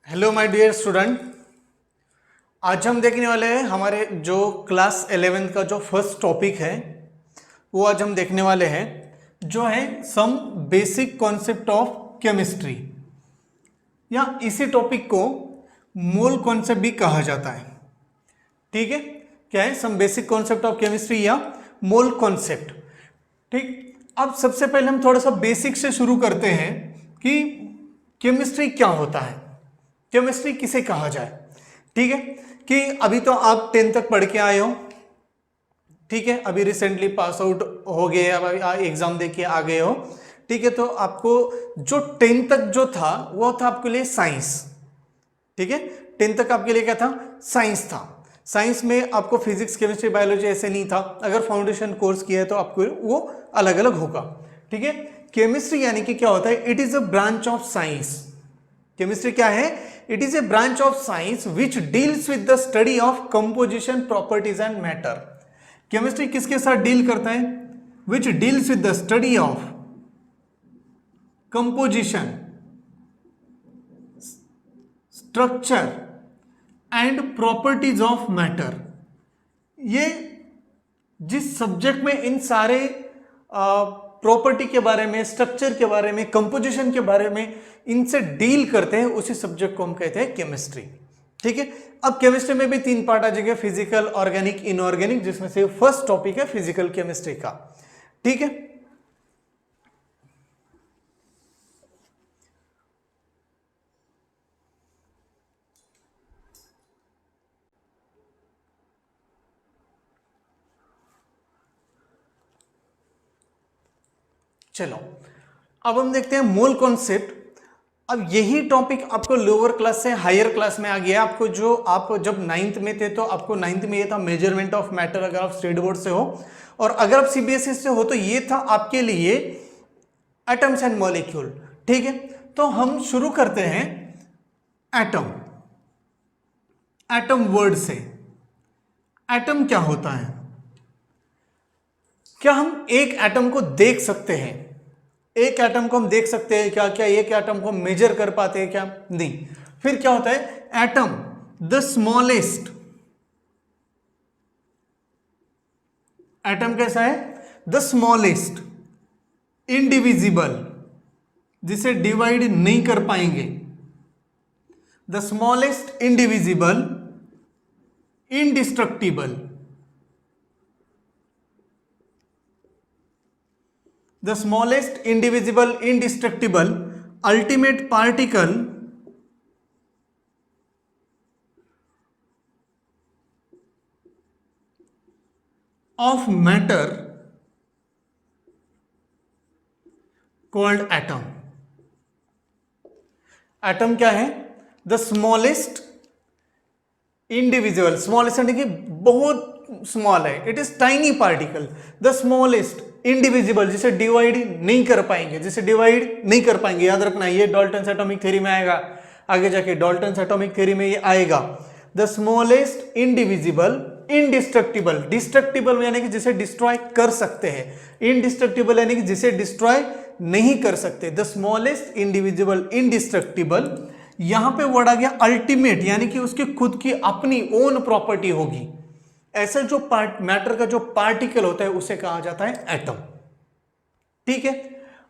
Hello my dear student. आज हम देखने वाले हैं हमारे जो क्लास 11 का जो फर्स्ट टॉपिक है वो आज हम देखने वाले हैं जो है some basic concept of chemistry, या इसी टॉपिक को मोल कॉन्सेप्ट भी कहा जाता है। ठीक है, क्या है? Some basic concept of chemistry या मोल कॉन्सेप्ट। ठीक, अब सबसे पहले हम थोड़ा सा बेसिक से शुरू करते हैं कि केमिस्ट्री क्या होता है, केमिस्ट्री किसे कहा जाए। ठीक है, कि अभी तो आप 10th तक पढ़ के आए हो। ठीक है, अभी रिसेंटली पास आउट हो गए, अब एग्जाम दे के आ गए हो। ठीक है, तो आपको जो 10th तक जो था वो था आपके लिए साइंस। ठीक है, 10th तक आपके लिए क्या था? साइंस था। साइंस में आपको फिजिक्स, केमिस्ट्री, बायोलॉजी ऐसे नहीं था। अगर फाउंडेशन कोर्स किया है तो आपको वो अलग अलग होगा। ठीक है, केमिस्ट्री यानी कि क्या होता है? It is a branch of science. Chemistry क्या है? It is a branch of science which deals with the study of composition, properties and matter. Chemistry किसके साथ डील करता है? Which deals with the study of composition, structure and properties of matter. ये जिस subject में इन सारे property के बारे में, स्ट्रक्चर के बारे में, कंपोजिशन के बारे में इनसे डील करते हैं, उसी सब्जेक्ट को हम कहते हैं केमिस्ट्री। ठीक है, अब केमिस्ट्री में भी 3 पार्ट आ जाएंगे, फिजिकल, ऑर्गेनिक, इनऑर्गेनिक, जिसमें से फर्स्ट टॉपिक है फिजिकल केमिस्ट्री का। ठीक है, चलो अब हम देखते हैं मोल कॉन्सेप्ट। अब यही टॉपिक आपको लोअर क्लास से हायर क्लास में आ गया। आपको जो आप जब 9th में थे तो आपको 9th में ये था मेजरमेंट ऑफ मैटर, अगर आप स्टेट बोर्ड से हो, और अगर आप सीबीएसई से हो तो ये था आपके लिए एटम्स एंड मॉलिक्यूल। ठीक है, तो हम शुरू करते हैं एटम। एटम वर्ड से, एटम क्या होता है? क्या हम एक एटम को देख सकते हैं? एक एटम को हम देख सकते हैं क्या? क्या एक एटम को मेजर कर पाते हैं क्या? नहीं। फिर क्या होता है? Atom the smallest. एटम कैसा है? द स्मॉलेस्ट, इंडिविजिबल, जिसे डिवाइड नहीं कर पाएंगे। The smallest, indivisible, indestructible. The smallest, indivisible, indestructible, ultimate particle of matter called atom. Atom क्या है? The smallest, indivisible, smallest यानी कि बहुत स्मॉल है, it is tiny particle. The smallest, indivisible, जिसे डिवाइड नहीं कर पाएंगे, जिसे डिवाइड नहीं कर पाएंगे। याद रखना, ये डाल्टन्स एटॉमिक थ्योरी में आएगा, आगे जाके डाल्टन्स एटॉमिक थ्योरी में ये आएगा। The smallest, indivisible, indestructible. Destructible यानी कि जिसे डिस्ट्रॉय कर सकते हैं, इंडिस्ट्रक्टिबल यानी कि जिसे डिस्ट्रॉय नहीं कर सकते। The smallest, indivisible, indestructible. यहां पे वर्ड आ गया अल्टीमेट, यानी कि उसकी खुद की अपनी ओन प्रॉपर्टी होगी। ऐसा जो मैटर का जो पार्टिकल होता है उसे कहा जाता है एटम। ठीक है,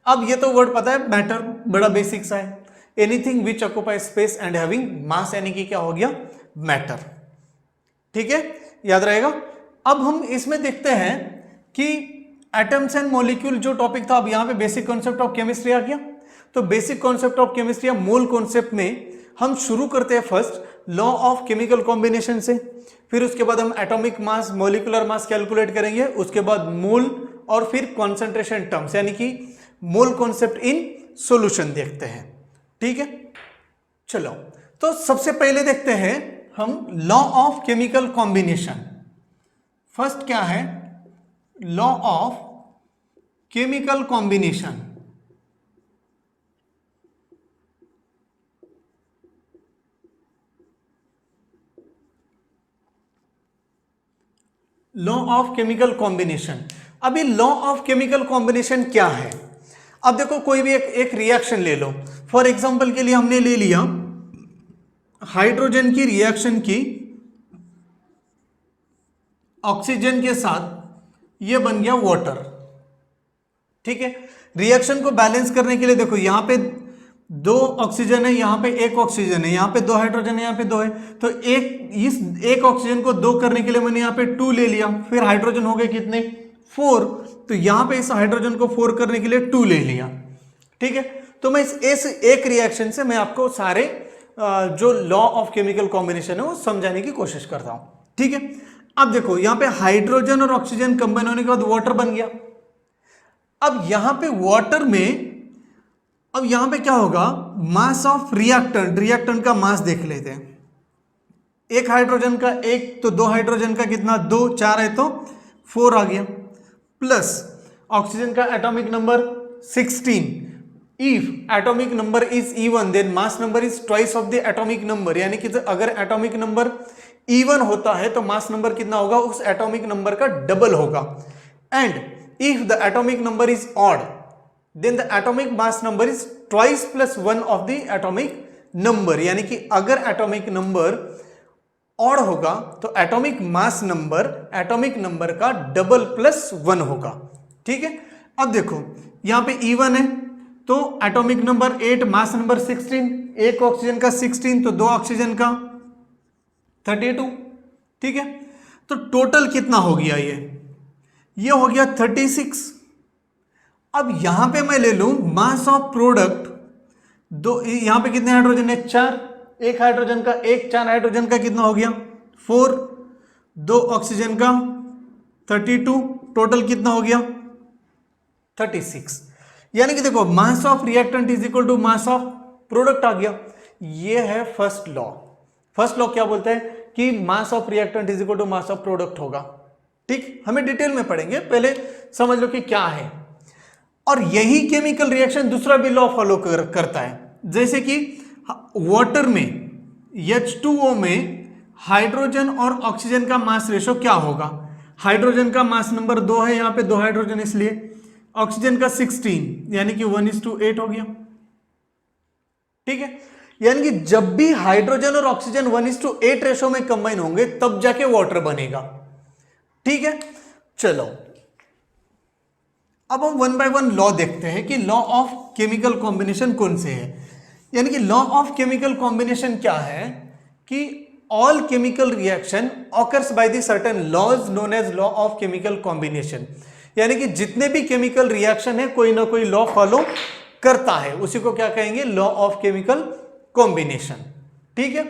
अब ये तो वर्ड पता है, मैटर बड़ा बेसिक सा है। Anything which occupy space and having mass, यानी कि क्या हो गया? मैटर। ठीक है, याद रहेगा। अब हम इसमें देखते हैं कि एटम्स एंड मॉलिक्यूल जो टॉपिक था, अब यहां पे बेसिक कॉन्सेप्ट ऑफ केमिस्ट्री आ गया। तो बेसिक कॉन्सेप्ट ऑफ केमिस्ट्री या मोल कॉन्सेप्ट में हम शुरू करते हैं first law of chemical combination से। फिर उसके बाद हम atomic mass, molecular mass calculate करेंगे। उसके बाद मोल, और फिर कॉन्सेंट्रेशन टर्म्स, यानी कि मोल कॉन्सेप्ट इन सॉल्यूशन देखते हैं। ठीक है, चलो तो सबसे पहले देखते हैं हम law of chemical combination. First क्या है? Law of chemical combination. Law of chemical combination. अभी लॉ ऑफ केमिकल कॉम्बिनेशन क्या है? अब देखो, कोई भी एक रिएक्शन ले लो। फॉर एग्जांपल के लिए हमने ले लिया हाइड्रोजन की रिएक्शन की ऑक्सीजन के साथ, ये बन गया वाटर। ठीक है, रिएक्शन को बैलेंस करने के लिए देखो यहां पे दो ऑक्सीजन है, यहां पे एक ऑक्सीजन है, यहां पे दो हाइड्रोजन है, यहां पे दो है, तो एक ऑक्सीजन को दो करने के लिए मैंने यहां पे टू ले लिया, फिर हाइड्रोजन हो गए कितने, फोर, तो यहां पे इस हाइड्रोजन को फोर करने के लिए टू ले लिया। ठीक है, तो मैं इस एक रिएक्शन से मैं आपको सारे जो लॉ ऑफ केमिकल कॉम्बिनेशन है वो समझाने की कोशिश करता हूं। ठीक है, अब देखो यहां पे हाइड्रोजन और ऑक्सीजन कंबाइन होने के बाद वाटर बन गया। अब यहां पे वाटर में, अब यहां पे क्या होगा, मास ऑफ रिएक्टेंट, रिएक्टेंट का मास देख लेते हैं। एक हाइड्रोजन का एक, तो दो हाइड्रोजन का कितना, दो, चार है तो फोर आ गया, प्लस ऑक्सीजन का atomic number 16। If atomic number is even then mass number is twice of the atomic number, यानी कि अगर एटॉमिक नंबर इवन होता है तो मास नंबर कितना होगा, उस एटॉमिक नंबर का डबल होगा। And if the atomic number is odd then the atomic mass number is twice plus one of the atomic number, यानी कि अगर एटॉमिक नंबर ऑड होगा तो atomic mass number atomic number का double plus one होगा। ठीक है, अब देखो यहां पे इवन है तो एटॉमिक नंबर 8, मास नंबर 16, एक ऑक्सीजन का 16 तो दो ऑक्सीजन का 32। ठीक है, तो टोटल कितना हो गया, ये हो गया 36। अब यहां पे मैं ले लूं मास ऑफ प्रोडक्ट, दो, यहां पे कितने हाइड्रोजन है, चार, एक हाइड्रोजन का एक, चार हाइड्रोजन का कितना हो गया, फोर, दो ऑक्सीजन का 32, टोटल कितना हो गया 36। यानी कि देखो mass of reactant is equal to mass of product आ गया। ये है फर्स्ट लॉ। फर्स्ट लॉ क्या बोलता है कि mass of reactant is equal to mass of product होगा। ठीक, हमें डिटेल में पढ़ेंगे, पहले समझ लो कि क्या है। और यही केमिकल रिएक्शन दूसरा भी लॉ फॉलो करता है, जैसे कि वाटर में H2O में हाइड्रोजन और ऑक्सीजन का मास रेशो क्या होगा। हाइड्रोजन का मास नंबर 2 है, यहां पे दो हाइड्रोजन इसलिए, ऑक्सीजन का 16 यानी कि 1:8 हो गया। ठीक है, यानी कि जब भी हाइड्रोजन और ऑक्सीजन 1:8 रेशो में कंबाइन होंगे तब जाके वाटर बनेगा। ठीक है, चलो अब हम वन बाय वन लॉ देखते हैं कि लॉ ऑफ केमिकल कॉम्बिनेशन कौन से है। यानी कि लॉ ऑफ केमिकल कॉम्बिनेशन क्या है कि all chemical reaction occurs by the certain laws known as law of chemical combination, यानी कि जितने भी केमिकल रिएक्शन है कोई ना कोई लॉ फॉलो करता है, उसी को क्या कहेंगे, लॉ ऑफ केमिकल कॉम्बिनेशन। ठीक है,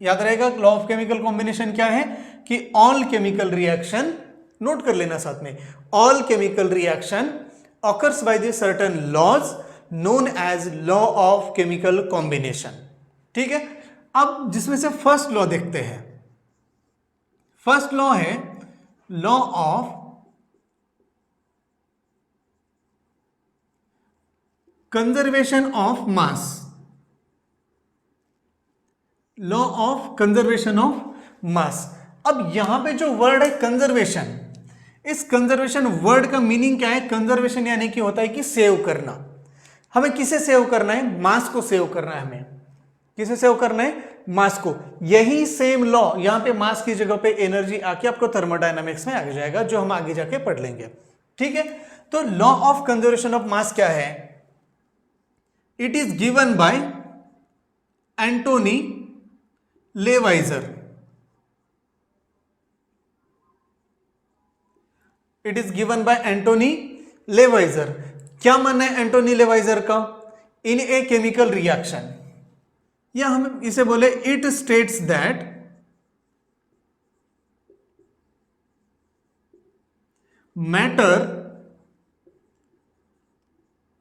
याद रहेगा लॉ ऑफ केमिकल कॉम्बिनेशन क्या है कि ऑल केमिकल रिएक्शन, नोट कर लेना साथ में, all chemical reaction occurs by the certain laws known as law of chemical combination. ठीक है, अब जिसमें से फर्स्ट लॉ देखते हैं। फर्स्ट लॉ है law of conservation of mass, law of conservation of mass. अब यहां पे जो वर्ड है कंजर्वेशन, इस कंजर्वेशन वर्ड का मीनिंग क्या है, कंजर्वेशन यानी कि होता है कि सेव करना। हमें किसे सेव करना है, मास को सेव करना है। हमें किसे सेव करना है, मास को। यही सेम लॉ यहां पे मास की जगह पे एनर्जी आके आपको थर्मोडायनामिक्स में आ जाएगा, जो हम आगे जाके पढ़ लेंगे। ठीक है, तो law of conservation of mass क्या है, it is given by Antoine Lavoisier. It is given by Antoine Lavoisier. क्या मानना है एंटोनी लेवाइजर का, इन ए केमिकल रिएक्शन, या हम इसे बोले इट स्टेट्स दैट मैटर,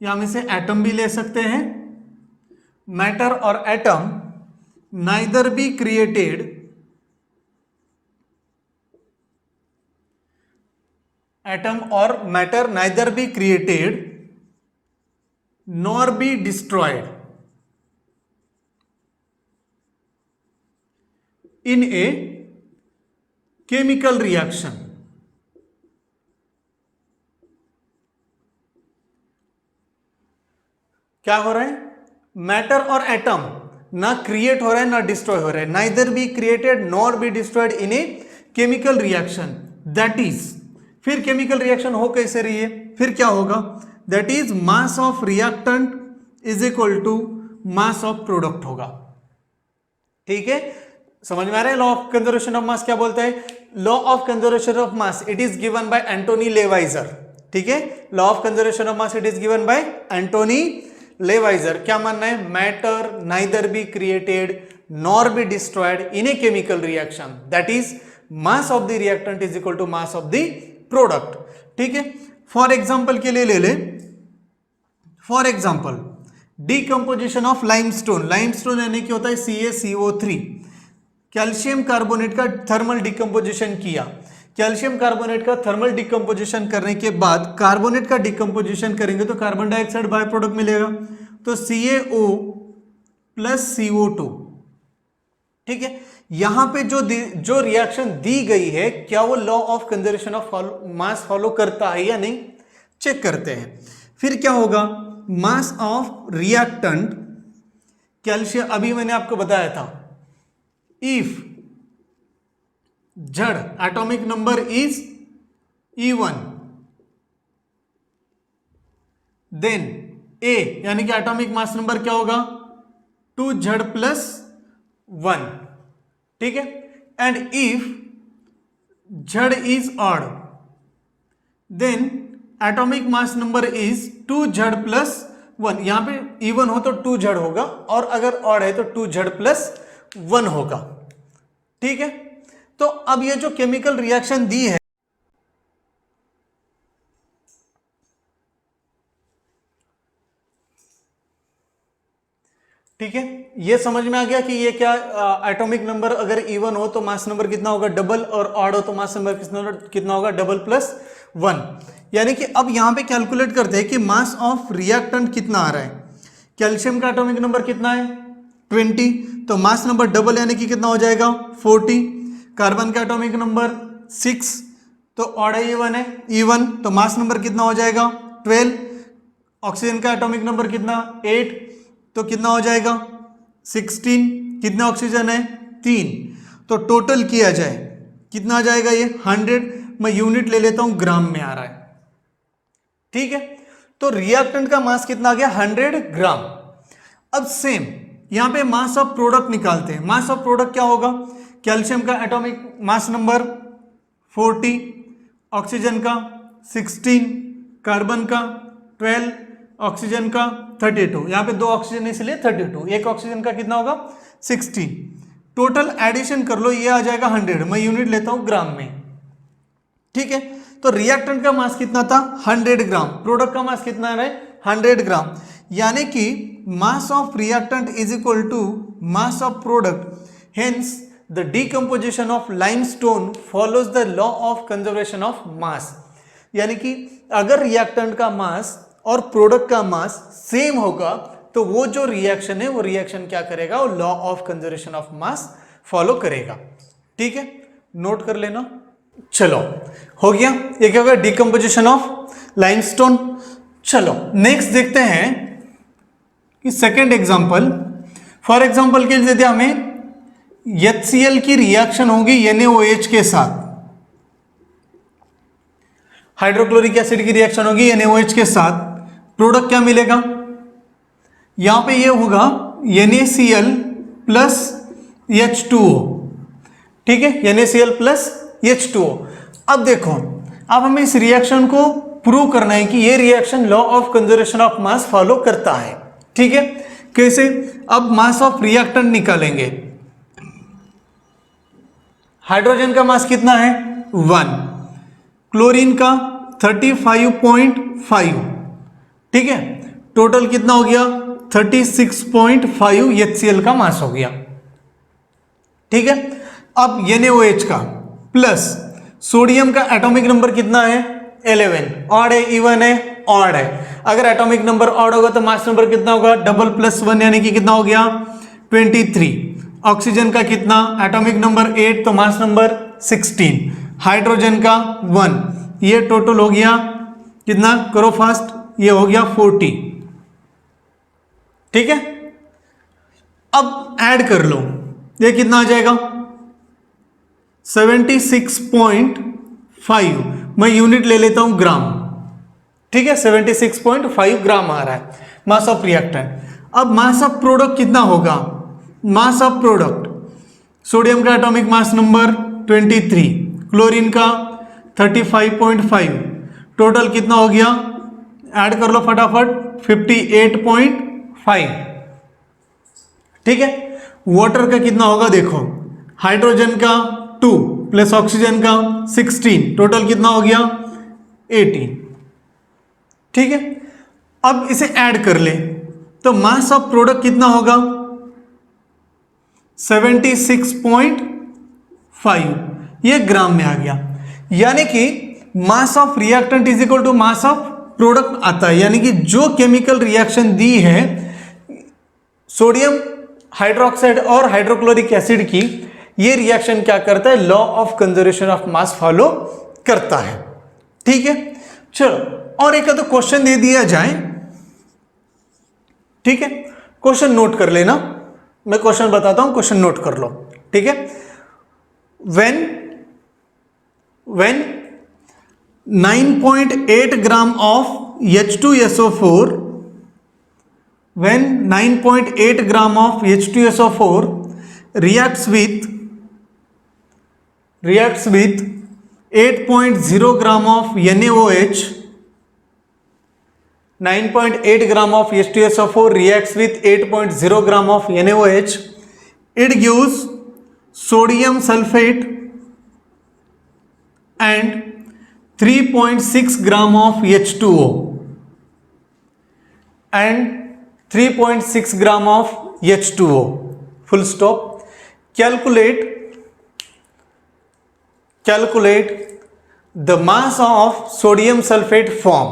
या हम इसे एटम भी ले सकते हैं, मैटर और atom neither be created atom और matter neither be created nor be destroyed in a chemical reaction. क्या हो रहा है, मैटर और एटम ना क्रिएट हो रहा है ना डिस्ट्रॉय हो रहा है, neither be created nor be destroyed in a chemical reaction, that is, फिर केमिकल रिएक्शन हो कैसे रही है, फिर क्या होगा, that is mass of reactant is equal to mass of product होगा। ठीक है, समझ में आ रहा है? Law of conservation of mass क्या बोलता है? Law of conservation of mass it is given by Antoine Lavoisier. ठीक है, law of conservation of mass it is given by Antoine Lavoisier. क्या मानना है? Matter neither be created nor be destroyed in a chemical reaction, that is mass of the reactant is equal to mass of the product. ठीक है, for example के लिए ले ले, for example decomposition of limestone. Limestone यानी कि होता है CaCO3। कैल्शियम कार्बोनेट का थर्मल डिकम्पोजिशन किया, कैल्शियम कार्बोनेट का थर्मल डिकम्पोजिशन करने के बाद कार्बोनेट का डिकम्पोजिशन करेंगे तो कार्बन डाइऑक्साइड बाय प्रोडक्ट मिलेगा, तो CaO प्लस CO2। ठीक है, यहां पे जो रिएक्शन दी गई है क्या वो law of conservation of mass follow करता है या नहीं, चेक करते हैं। फिर क्या होगा, मास ऑफ रिएक्टेंट कैल्शियम, अभी मैंने आपको बताया था, if Z atomic number is E1 then A यानी कि एटॉमिक मास नंबर क्या होगा 2 जड़ प्लस 1। ठीक है, and if Z is odd then atomic mass number is 2 Z plus 1। यहां पे इवन हो तो 2 जड़ होगा और अगर ऑड है तो 2 जड़ प्लस 1 होगा। ठीक है, तो अब ये जो केमिकल रिएक्शन दी है, ठीक है, ये समझ में आ गया कि ये क्या एटॉमिक नंबर अगर इवन हो तो मास नंबर कितना होगा डबल, और ऑड हो तो मास नंबर कितना होगा डबल प्लस 1। यानी कि अब यहां पे कैलकुलेट करते हैं कि मास ऑफ रिएक्टेंट कितना आ रहा है। कैल्शियम का एटॉमिक नंबर कितना है 20, तो मास नंबर डबल यानी कि कितना हो जाएगा 40। कार्बन का एटॉमिक नंबर 6, तो ऑड है E1 है, E1 तो मास नंबर कितना हो जाएगा 12। ऑक्सीजन का एटॉमिक नंबर कितना 8, तो कितना हो जाएगा 16। कितने ऑक्सीजन है 3, तो टोटल किया जाए कितना आ जाएगा ये 100। मैं यूनिट ले लेता हूं, ग्राम में आ रहा है। ठीक है, तो रिएक्टेंट का मास कितना आ गया 100 ग्राम। अब सेम यहां पे मास ऑफ प्रोडक्ट निकालते हैं। मास ऑफ प्रोडक्ट क्या होगा, कैल्शियम का एटॉमिक मास नंबर 40, ऑक्सीजन का 16, कार्बन का 12, ऑक्सीजन का 32। यहां पे 2 ऑक्सीजन इसलिए 32, एक ऑक्सीजन का कितना होगा 16। टोटल एडिशन कर लो, ये आ जाएगा 100। मैं यूनिट लेता हूं ग्राम में। ठीक है, तो रिएक्टेंट का मास कितना था 100 ग्राम, प्रोडक्ट का मास कितना है 100 ग्राम। यानी कि mass of reactant is equal to mass of product. Hence the decomposition of limestone follows the law of conservation of mass. यानी कि अगर रिएक्टेंट का मास और प्रोडक्ट का मास सेम होगा तो वो जो रिएक्शन है वो रिएक्शन क्या करेगा, वो law of conservation of mass follow करेगा। ठीक है, नोट कर लेना। चलो हो गया, ये क्या होगा डीकंपोजिशन ऑफ लाइमस्टोन। चलो नेक्स्ट देखते हैं कि सेकेंड एग्जांपल, फॉर एग्जांपल के लिए हमें HCl की रिएक्शन होगी NaOH के साथ, हाइड्रोक्लोरिक एसिड की रिएक्शन होगी NaOH के साथ, प्रोडक्ट क्या मिलेगा, यहां पे ये होगा NaCl प्लस H2O। ठीक है, NaCl प्लस H2O। अब देखो, अब हमें इस रिएक्शन को प्रूव करना है कि ये reaction law of conservation of mass follow करता है। ठीक है, कैसे, अब मास ऑफ रिएक्टेंट निकालेंगे। हाइड्रोजन का मास कितना है 1, क्लोरीन का 35.5। ठीक है, टोटल कितना हो गया 36.5 HCl का मास हो गया। ठीक है, अब NaOH का प्लस सोडियम का एटॉमिक नंबर कितना है 11, ऑड है इवन है, ऑड है। अगर एटॉमिक नंबर ऑड होगा तो मास नंबर कितना होगा डबल प्लस 1 यानी कि कितना हो गया 23। ऑक्सीजन का कितना एटॉमिक नंबर 8, तो मास नंबर 16। हाइड्रोजन का 1, ये टोटल हो गया कितना, करो फास्ट, ये हो गया 40। ठीक है, अब ऐड कर लो, ये कितना आ जाएगा 76.5, मैं यूनिट ले लेता हूं ग्राम, ठीक है 76.5 ग्राम आ रहा है मास ऑफ रिएक्टेंट। अब मास ऑफ प्रोडक्ट कितना होगा, मास ऑफ प्रोडक्ट, सोडियम का एटॉमिक मास नंबर 23, क्लोरीन का 35.5, टोटल कितना हो गया, ऐड कर लो फटाफट 58.5, ठीक है। वाटर का कितना होगा देखो, हाइड्रोजन का 2 प्लस ऑक्सीजन का 16, टोटल कितना हो गया 18, ठीक है। अब इसे ऐड कर ले तो मास ऑफ प्रोडक्ट कितना होगा 76.5, ये ग्राम में आ गया। यानी कि mass of reactant is equal to mass of product आता है, यानी कि जो केमिकल रिएक्शन दी है सोडियम हाइड्रोक्साइड और हाइड्रोक्लोरिक एसिड की, ये रिएक्शन क्या करता है, law of conservation of mass follow करता है, ठीक है। चलो और एक तो क्वेश्चन दे दिया जाए, ठीक है, क्वेश्चन नोट कर लेना, मैं क्वेश्चन बताता हूं, क्वेश्चन नोट कर लो, ठीक है। when 9.8 gram of H2SO4, when 9.8 gram of H2SO4 reacts with 8.0 gram of NaOH, 9.8 gram of H2SO4 reacts with 8.0 gram of NaOH, it gives sodium sulfate and 3.6 gram of H2O and 3.6 gram of H2O, full stop. Calculate the mass of sodium sulfate form.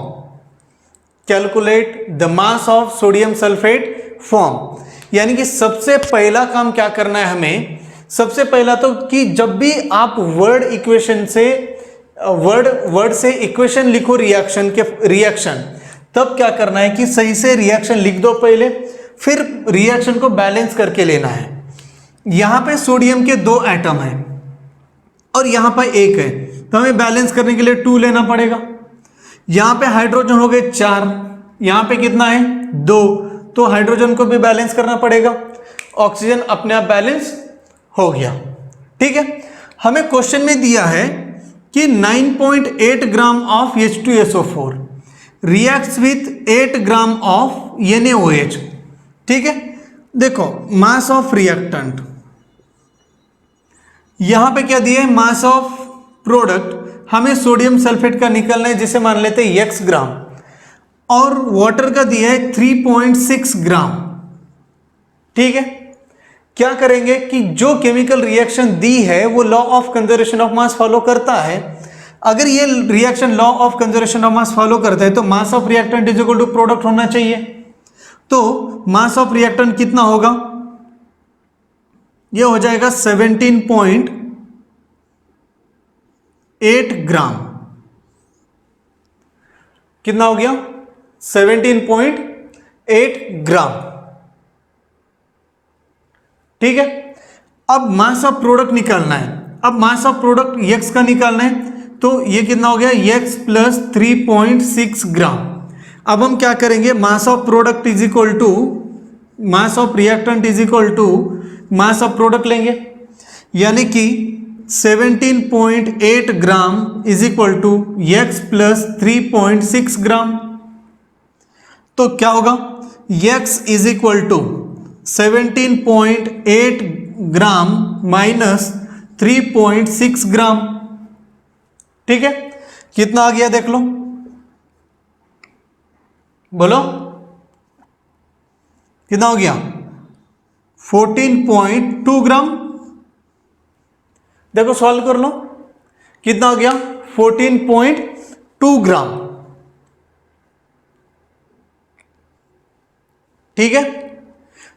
Calculate the mass of sodium sulphate form, यानी कि सबसे पहला काम क्या करना है हमें, सबसे पहला तो कि जब भी आप वर्ड इक्वेशन से वर्ड से इक्वेशन लिखो रिएक्शन, तब क्या करना है कि सही से रिएक्शन लिख दो पहले, फिर रिएक्शन को बैलेंस करके लेना है। यहां पे सोडियम के 2 एटम हैं और यहां पर 1 है, तो हमें बैलेंस करने के लिए 2 लेना पड़ेगा। यहां पे हाइड्रोजन हो गए 4, यहां पे कितना है 2, तो हाइड्रोजन को भी बैलेंस करना पड़ेगा, ऑक्सीजन अपने आप बैलेंस हो गया, ठीक है। हमें क्वेश्चन में दिया है कि 9.8 gram of H2SO4 reacts with 8 gram of NaOH, ठीक है। देखो मास ऑफ रिएक्टेंट, यहां पे क्या दिया है, मास ऑफ प्रोडक्ट, हमें सोडियम सल्फेट का निकलना है जिसे मान लेते हैं x ग्राम, और वाटर का दिया है 3.6 ग्राम, ठीक है। क्या करेंगे कि जो केमिकल रिएक्शन दी है वो law of conservation of mass follow करता है। अगर ये reaction law of conservation of mass follow करता है तो mass of reactant is equal to product होना चाहिए। तो मास ऑफ रिएक्टेंट कितना होगा, ये हो जाएगा 17.8 ग्राम, कितना हो गया 17.8 ग्राम, ठीक है। अब मास ऑफ प्रोडक्ट निकालना है, अब मास ऑफ प्रोडक्ट x का निकालना है, तो ये कितना हो गया x प्लस 3.6 ग्राम। अब हम क्या करेंगे, mass of product is equal to mass of reactant is equal to mass of product लेंगे, यानी कि 17.8 gram is equal to x plus 3.6 gram. तो क्या होगा, x is equal to 17.8 gram minus 3.6 gram, ठीक है। कितना आ गया देख लो, बोलो कितना हो गया, 14.2 ग्राम। देखो सॉल्व कर लो, कितना हो गया 14.2 ग्राम, ठीक है।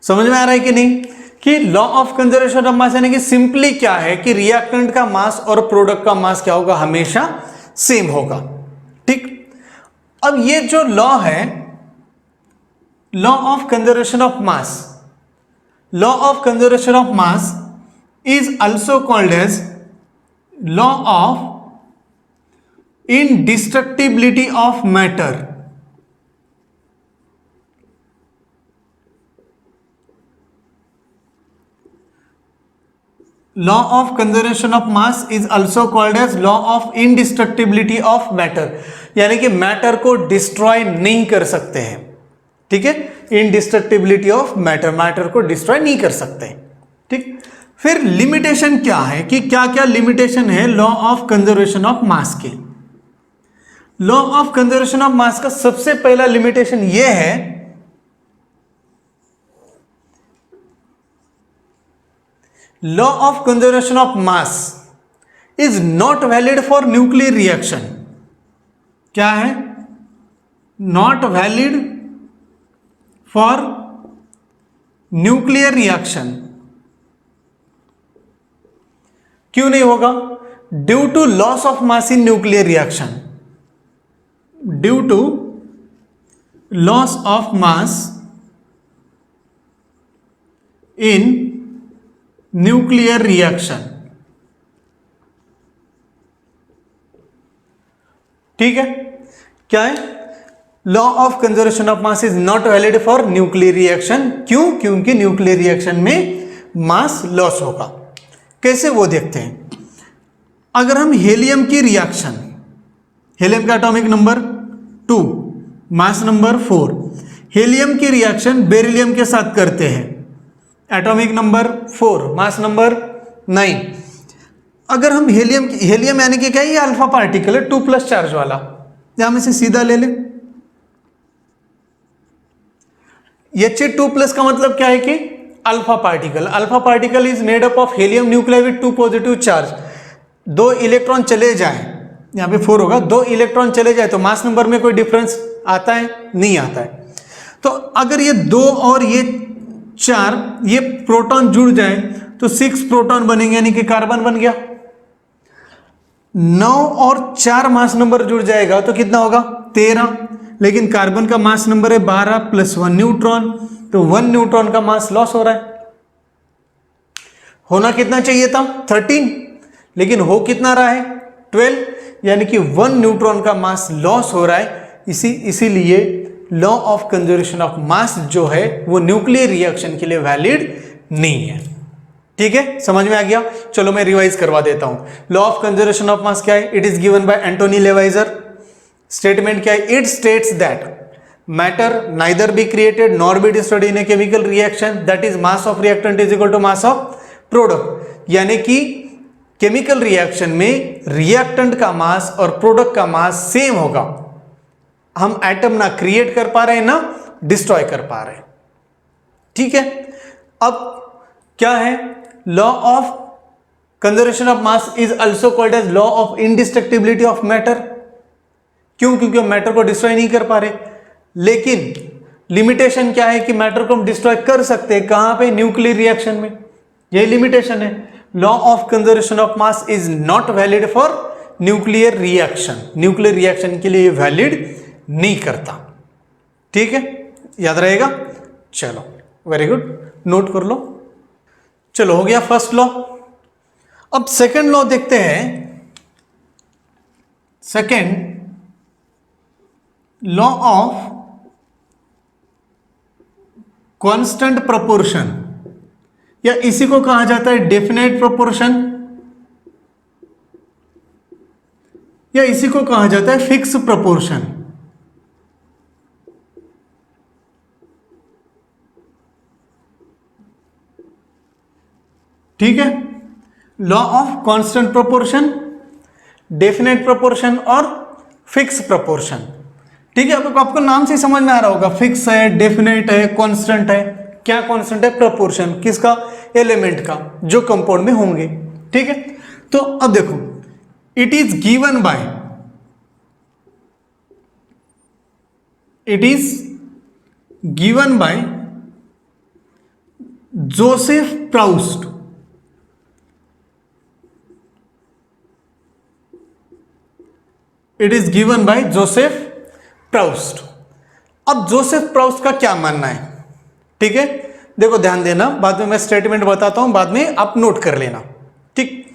समझ में आ रहा है कि नहीं, कि law of conservation of mass यानी कि सिंपली क्या है कि रिएक्टेंट का मास और प्रोडक्ट का मास क्या होगा, हमेशा सेम होगा, ठीक। अब ये जो लॉ है, law of conservation of mass, law of conservation of mass is also called as law of indestructibility of matter. Law of conservation of mass is also called as law of indestructibility of matter, यानी कि matter को destroy नहीं कर सकते हैं। ठीक है, इनडिस्ट्रक्टिबिलिटी of matter, matter को डिस्ट्रॉय नहीं कर सकते। ठीक, फिर लिमिटेशन क्या है कि क्या क्या लिमिटेशन है law of conservation of mass की। Law of conservation of mass का सबसे पहला लिमिटेशन यह है law of conservation of mass is not valid for nuclear reaction. क्या है? Not valid for nuclear reaction. क्यों नहीं होगा? Due to loss of mass in nuclear reaction, due to loss of mass in nuclear reaction. ठीक है, क्या है? Law of conservation of mass is not valid for nuclear reaction. क्यों? क्योंकि nuclear reaction में मास लॉस होगा। कैसे, वो देखते हैं। अगर हम हेलियम की रिएक्शन, हेलियम का atomic number 2, mass number 4, helium की रिएक्शन बेरिलियम के साथ करते हैं, एटॉमिक नंबर 4, मास नंबर 9। अगर हम हेलियम यानी कि क्या है? ये अल्फा पार्टिकल है, 2+ चार्ज वाला, या हम इसे सीधा ले लें। He2+ का मतलब क्या है कि alpha particle. Alpha particle is made up of helium nuclear with 2 positive charge. 2 electron चले जाएं, यहां पे 4 होगा, 2 इलेक्ट्रॉन चले जाए तो मास नंबर में कोई डिफरेंस आता है? नहीं आता है। तो अगर ये 2 और ये 4 ये प्रोटॉन जुड़ जाए तो 6 प्रोटॉन बनेंगे, यानी कि कार्बन बन गया। 9 और 4 मास नंबर जुड़ जाएगा तो कितना होगा? 13। लेकिन कार्बन का मास नंबर है 12 + 1 न्यूट्रॉन, तो 1 न्यूट्रॉन का मास लॉस हो रहा है। होना कितना चाहिए था? 13, लेकिन हो कितना रहा है? 12, यानी कि 1 न्यूट्रॉन का मास लॉस हो रहा है। इसीलिए लॉ ऑफ कंजर्वेशन ऑफ मास जो है वो न्यूक्लियर रिएक्शन के लिए वैलिड नहीं है। ठीक है, समझ में आ गया? चलो मैं रिवाइज करवा देता हूं। Law of conservation of mass क्या है? It is given by Antoine Lavoisier. Statement क्या है? It states that matter neither be created nor be destroyed in a chemical reaction, that is mass of reactant is equal to mass of product. यानी कि chemical reaction में reactant का मास और product का mass same होगा। हम atom ना create कर पा रहे हैं ना डिस्ट्रॉय कर पा रहे हैं। ठीक है, अब क्या है? Law of conservation of mass is also called as law of indestructibility of matter. क्यों? क्योंकि हम मैटर को डिस्ट्रॉय नहीं कर पा रहे। लेकिन लिमिटेशन क्या है कि मैटर को हम डिस्ट्रॉय कर सकते हैं, कहां पे? न्यूक्लियर रिएक्शन में। यही लिमिटेशन है। Law of conservation of mass is not valid for nuclear reaction. Nuclear reaction के लिए वैलिड नहीं करता। ठीक है, याद रहेगा? चलो, वेरी गुड, नोट कर लो। चलो, हो गया फर्स्ट लॉ। अब सेकंड लॉ देखते हैं। Second law of constant proportion, या इसी को कहा जाता है डेफिनेट प्रोपोर्शन, या इसी को कहा जाता है फिक्स प्रोपोर्शन। ठीक है, law of constant proportion, definite proportion और फिक्स प्रोपोर्शन। ठीक है, आपको नाम से समझ में आ रहा होगा, फिक्स है, डेफिनेट है, कांस्टेंट है। क्या कांस्टेंट है? प्रोपोर्शन। किसका? एलिमेंट का, जो कंपाउंड में होंगे। ठीक है, तो अब देखो, it is given by Joseph Proust. It is given by Joseph Proust. अब जोसेफ प्राउस्ट का क्या मानना है? ठीक है, देखो ध्यान देना, बाद में मैं स्टेटमेंट बताता हूं, बाद में आप नोट कर लेना, ठीक।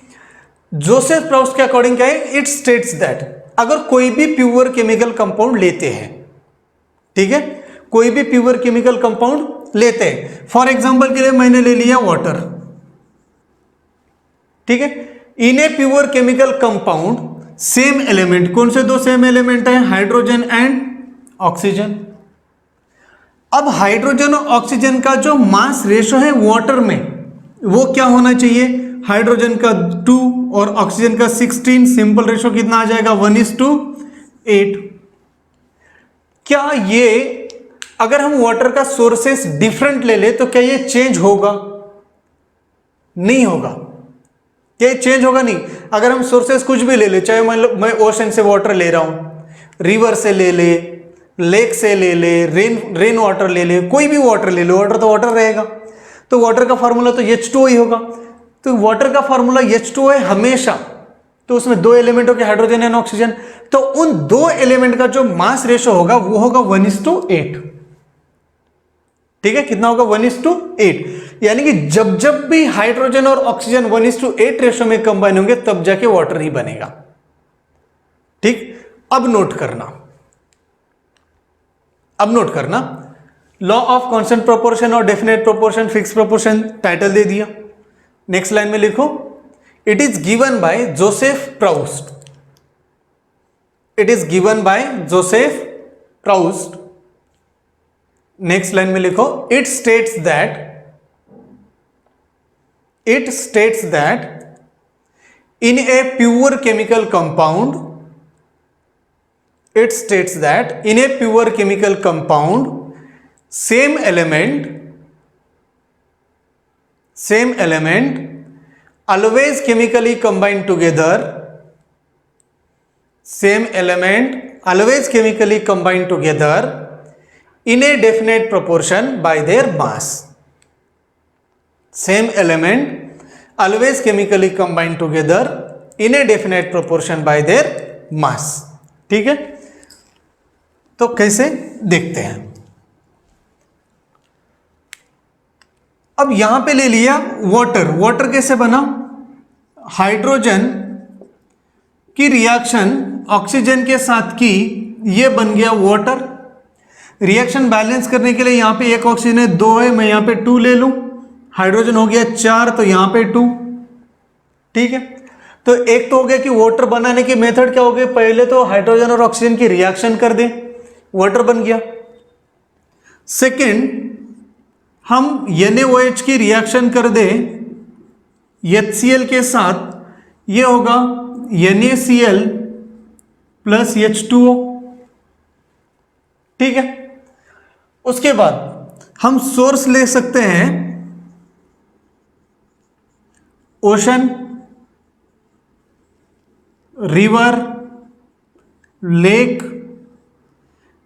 जोसेफ प्राउस्ट के अकॉर्डिंग क्या है, इट स्टेट्स दैट अगर कोई भी प्योर केमिकल कंपाउंड लेते हैं, ठीक है, कोई भी प्योर केमिकल कंपाउंड लेते हैं, फॉर एग्जांपल के लिए मैंने ले लिया वाटर, ठीक है, in a pure chemical compound same element, कौन से दो सेम एलिमेंट है, हाइड्रोजन एंड ऑक्सीजन। अब हाइड्रोजन और ऑक्सीजन का जो मास रेशो है वाटर में वो क्या होना चाहिए, हाइड्रोजन का 2 और ऑक्सीजन का 16, सिंपल रेशो कितना आ जाएगा 1:8। क्या ये अगर हम वाटर का सोर्सेस डिफरेंट ले ले तो क्या ये चेंज होगा, नहीं होगा, क्या चेंज होगा, नहीं। अगर हम सोर्सेस कुछ भी ले ले, चाहे मैं ओशन से वाटर ले रहा हूं, रिवर से ले ले, लेक से ले ले, रेन वाटर ले ले, कोई भी वाटर ले लो, वाटर तो वाटर रहेगा, तो वाटर का फार्मूला तो H2O ही होगा। तो वाटर का फार्मूला H2O है हमेशा, तो उसमें दो एलिमेंट हो गए हाइड्रोजन एंड ऑक्सीजन, तो उन दो एलिमेंट का जो मास रेशो होगा वो होगा 1:8, ठीक है, कितना होगा 1:8, यानी कि जब जब भी हाइड्रोजन और ऑक्सीजन 1:8 रेशो में कंबाइन होंगे तब जाके वाटर ही बनेगा, ठीक। अब नोट करना, लॉ ऑफ कांस्टेंट प्रोपोर्शन और definite proportion, fix proportion title दे दिया। नेक्स्ट लाइन में लिखो, it is given by Joseph Proust, it is given by Joseph Proust. Next line में लिखो, it states that in a pure chemical compound, it states that in a pure chemical compound same element always chemically combined together, same element always chemically combined together in a definite proportion by their mass, same element always chemically combined together in a definite proportion by their mass, ठीक है। तो कैसे देखते हैं, अब यहां पे ले लिया वाटर कैसे बना, हाइड्रोजन की रिएक्शन ऑक्सीजन के साथ की, ये बन गया वाटर। रिएक्शन बैलेंस करने के लिए यहां पे एक ऑक्सीजन है 2 है, मैं यहां पे 2 ले लूं, हाइड्रोजन हो गया 4 तो यहां पे 2, ठीक है। तो एक तो हो गया कि वाटर बनाने की मेथड क्या हो गई, पहले तो हाइड्रोजन और ऑक्सीजन की रिएक्शन कर दें, वाटर बन गया। सेकेंड, हम NaOH की रिएक्शन कर दें HCl के साथ, ये होगा NaCl प्लस H2O, ठीक है। उसके बाद हम सोर्स ले सकते हैं ओशन, रिवर, लेक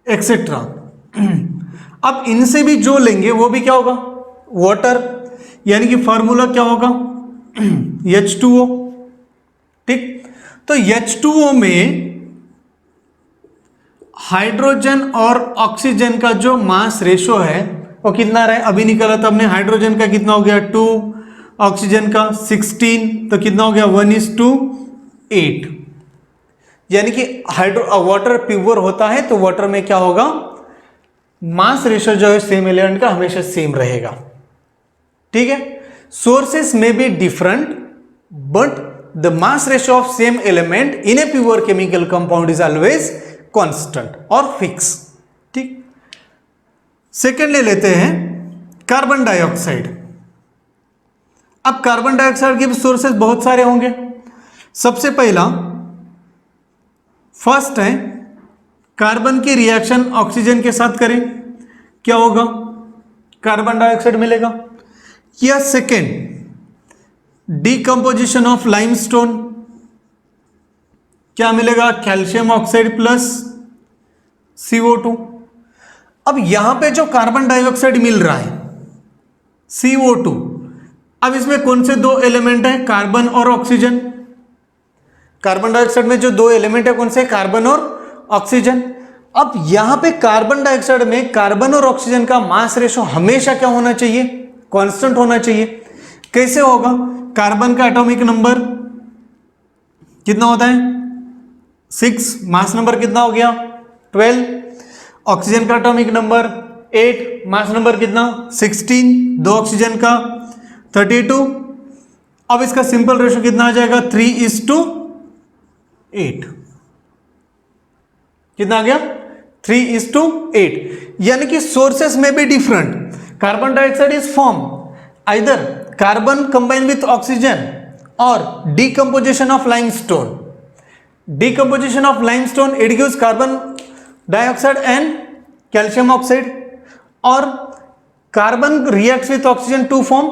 एक्सेट्रा। अब इनसे भी जो लेंगे वो भी क्या होगा, वाटर, यानी कि फॉर्मूला क्या होगा H2O, ठीक। तो H2O में हाइड्रोजन और ऑक्सीजन का जो मास रेशो है वो कितना रहा है, अभी निकाला था हमने, हाइड्रोजन का कितना हो गया 2, ऑक्सीजन का 16, तो कितना हो गया 1:8, यानी कि वाटर प्योर होता है तो वाटर में क्या होगा, मास रेशो जो है सेम एलिमेंट का हमेशा सेम रहेगा, ठीक है। सोर्सेस में be different but the mass ratio of same element in a pure chemical compound is always constant और फिक्स, ठीक। सेकेंड ले लेते हैं कार्बन डाइऑक्साइड। अब कार्बन डाइऑक्साइड के सोर्सेस बहुत सारे होंगे। सबसे पहला फर्स्ट है कार्बन की रिएक्शन ऑक्सीजन के साथ करें, क्या होगा, कार्बन डाइऑक्साइड मिलेगा। या सेकेंड, डीकंपोजिशन ऑफ लाइमस्टोन, क्या मिलेगा, कैल्शियम ऑक्साइड प्लस CO2। अब यहां पे जो कार्बन डाइऑक्साइड मिल रहा है CO2, अब इसमें कौन से दो एलिमेंट हैं, कार्बन और ऑक्सीजन। कार्बन डाइऑक्साइड में जो दो एलिमेंट है कौन से, कार्बन और ऑक्सीजन। अब यहां पे कार्बन डाइऑक्साइड में कार्बन और ऑक्सीजन का मास रेशो हमेशा क्या होना चाहिए, कांस्टेंट होना चाहिए। कैसे होगा? कार्बन का एटॉमिक नंबर कितना होता है? 6, मास नंबर कितना हो गया? 12। ऑक्सीजन का एटॉमिक नंबर 8, मास नंबर कितना? 16, 2 ऑक्सीजन का 32। अब इसका सिंपल रेशो कितना आ जाएगा? 3:8। कितना आ गया? 3:8। यानी कि सोर्सेस में भी different. Carbon dioxide is form either carbon combine with oxygen और decomposition of limestone. Decomposition of limestone, it gives carbon dioxide and calcium oxide, or carbon reacts with oxygen to form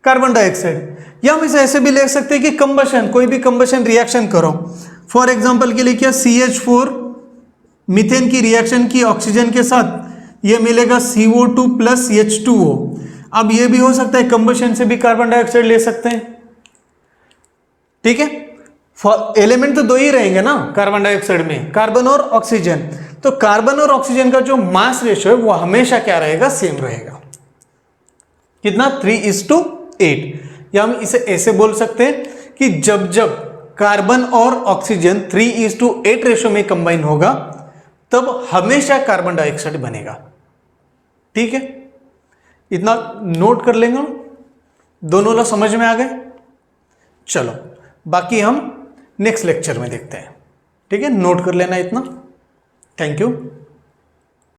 carbon dioxide. या हम इसे ऐसे भी ले सकते हैं कि कंबशन, कोई भी कंबशन रिएक्शन करो, फॉर एग्जांपल के लिए क्या, CH4 मीथेन की रिएक्शन की ऑक्सीजन के साथ, ये मिलेगा CO2 प्लस H2O। अब ये भी हो सकता है कंबशन से भी कार्बन डाइऑक्साइड ले सकते हैं, ठीक है। एलिमेंट तो दो ही रहेंगे ना कार्बन डाइऑक्साइड में, कार्बन और ऑक्सीजन। तो कार्बन और ऑक्सीजन का जो मास रेशियो है वो हमेशा क्या रहेगा? सेम रहेगा। कितना? 3:8। या हम इसे ऐसे बोल सकते हैं कि जब जब कार्बन और ऑक्सीजन 3:8 रेशियो में कंबाइन होगा तब हमेशा कार्बन डाइऑक्साइड बनेगा, ठीक है। इतना नोट कर लेंगे, दोनों लोग समझ में आ गए। चलो बाकी हम नेक्स्ट लेक्चर में देखते हैं, ठीक है। नोट कर लेना इतना। Thank you.